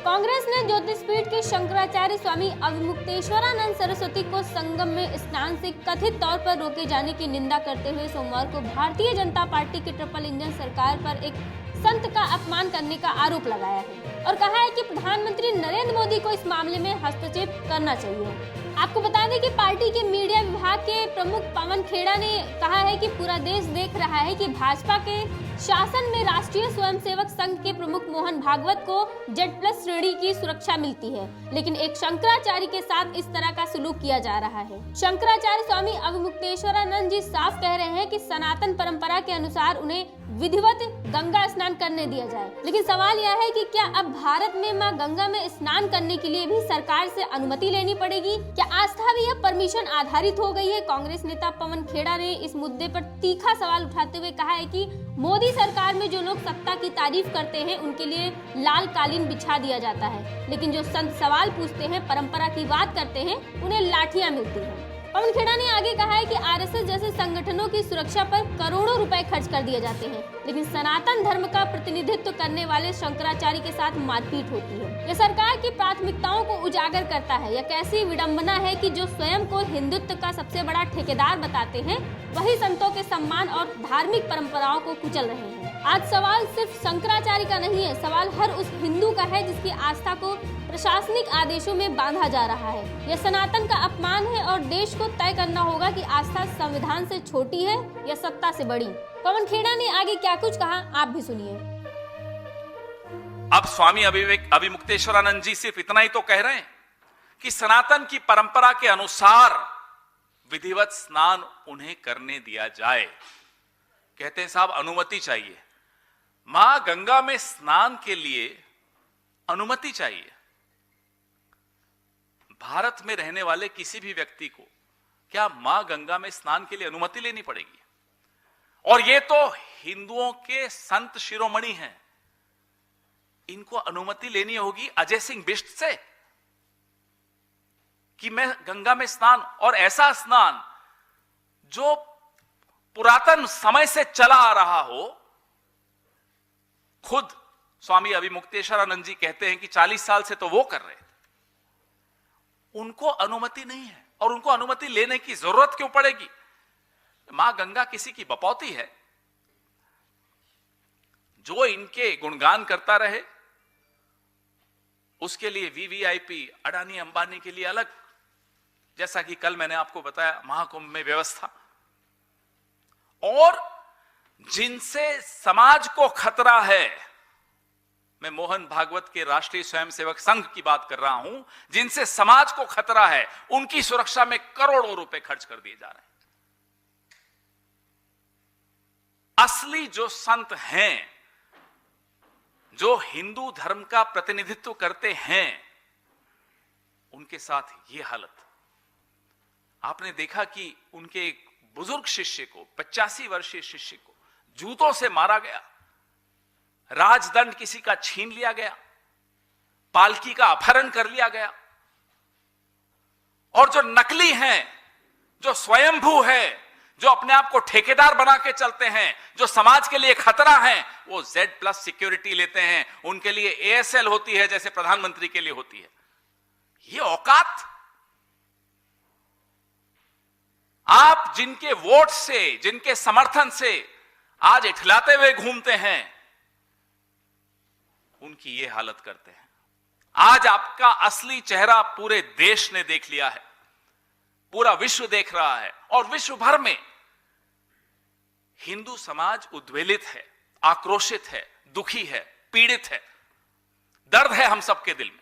कांग्रेस ने ज्योतिषपीठ के शंकराचार्य स्वामी अविमुक्तेश्वरानंद सरस्वती को संगम में स्नान से कथित तौर पर रोके जाने की निंदा करते हुए सोमवार को भारतीय जनता पार्टी की ट्रिपल इंजन सरकार पर एक संत का अपमान करने का आरोप लगाया है और कहा है कि प्रधानमंत्री नरेंद्र मोदी को इस मामले में हस्तक्षेप करना चाहिए। आपको बता दें कि पार्टी के मीडिया विभाग के प्रमुख पवन खेड़ा ने कहा है कि पूरा देश देख रहा है कि भाजपा के शासन में राष्ट्रीय स्वयंसेवक संघ के प्रमुख मोहन भागवत को Z+ श्रेणी की सुरक्षा मिलती है, लेकिन एक शंकराचार्य के साथ इस तरह का सलूक किया जा रहा है। शंकराचार्य स्वामी अविमुक्तेश्वरानंद जी साफ कह रहे हैं कि सनातन परंपरा के अनुसार उन्हें विधिवत गंगा स्नान करने दिया जाए, लेकिन सवाल यह है कि क्या अब भारत में मां गंगा में स्नान करने के लिए भी सरकार से अनुमति लेनी पड़ेगी? क्या आस्था भी अब परमिशन आधारित हो गई है? कांग्रेस नेता पवन खेड़ा ने इस मुद्दे पर तीखा सवाल उठाते हुए कहा है कि मोदी सरकार में जो लोग सत्ता की तारीफ करते हैं उनके लिए लाल कालीन बिछा दिया जाता है, लेकिन जो संत सवाल पूछते हैं, परंपरा की बात करते हैं, उन्हें लाठियां मिलती हैं। पवन खेड़ा ने आगे कहा है कि आरएसएस जैसे संगठनों की सुरक्षा पर करोड़ों रुपए खर्च कर दिए जाते हैं, लेकिन सनातन धर्म का प्रतिनिधित्व करने वाले शंकराचार्य के साथ मारपीट होती है। यह सरकार की प्राथमिकताओं को उजागर करता है। यह कैसी विडंबना है कि जो स्वयं को हिंदुत्व का सबसे बड़ा ठेकेदार बताते हैं, वही संतों के सम्मान और धार्मिक परंपराओं को कुचल रहे हैं। आज सवाल सिर्फ शंकराचार्य का नहीं है, सवाल हर उस हिंदू का है जिसकी आस्था को प्रशासनिक आदेशों में बांधा जा रहा है। यह सनातन का अपमान है और देश को तय करना होगा कि आस्था संविधान से छोटी है या सत्ता से बड़ी। पवन खेड़ा ने आगे क्या कुछ कहा, आप भी सुनिए। अब स्वामी अविमुक्तेश्वरानंद जी सिर्फ इतना ही तो कह रहे हैं कि सनातन की परंपरा के अनुसार विधिवत स्नान उन्हें करने दिया जाए। कहते हैं साहब अनुमति चाहिए, मां गंगा में स्नान के लिए अनुमति चाहिए। भारत में रहने वाले किसी भी व्यक्ति को क्या मां गंगा में स्नान के लिए अनुमति लेनी पड़ेगी? और ये तो हिंदुओं के संत शिरोमणि हैं, इनको अनुमति लेनी होगी अजय सिंह बिष्ट से कि मैं गंगा में स्नान, और ऐसा स्नान जो पुरातन समय से चला आ रहा हो। खुद स्वामी अविमुक्तेश्वरानंद जी कहते हैं कि 40 साल से तो वो कर रहे थे, उनको अनुमति नहीं है और उनको अनुमति लेने की जरूरत क्यों पड़ेगी? मां गंगा किसी की बपौती है? जो इनके गुणगान करता रहे उसके लिए वीवीआईपी, अडानी अंबानी के लिए अलग, जैसा कि कल मैंने आपको बताया महाकुंभ में व्यवस्था। और जिनसे समाज को खतरा है, मैं मोहन भागवत के राष्ट्रीय स्वयंसेवक संघ की बात कर रहा हूं, जिनसे समाज को खतरा है, उनकी सुरक्षा में करोड़ों रुपए खर्च कर दिए जा रहे हैं। असली जो संत हैं, जो हिंदू धर्म का प्रतिनिधित्व करते हैं, उनके साथ ये हालत। आपने देखा कि उनके एक बुजुर्ग शिष्य को, 85 वर्षीय शिष्य को जूतों से मारा गया, राजदंड किसी का छीन लिया गया, पालकी का अपहरण कर लिया गया। और जो नकली हैं, जो स्वयंभू है, जो अपने आप को ठेकेदार बना के चलते हैं, जो समाज के लिए खतरा हैं, वो Z+ सिक्योरिटी लेते हैं। उनके लिए ASL होती है जैसे प्रधानमंत्री के लिए होती है। ये औकात आप जिनके वोट से, जिनके समर्थन से आज इठलाते हुए घूमते हैं, उनकी ये हालत करते हैं। आज आपका असली चेहरा पूरे देश ने देख लिया है, पूरा विश्व देख रहा है, और विश्व भर में हिंदू समाज उद्वेलित है, आक्रोशित है, दुखी है, पीड़ित है। दर्द है हम सबके दिल में।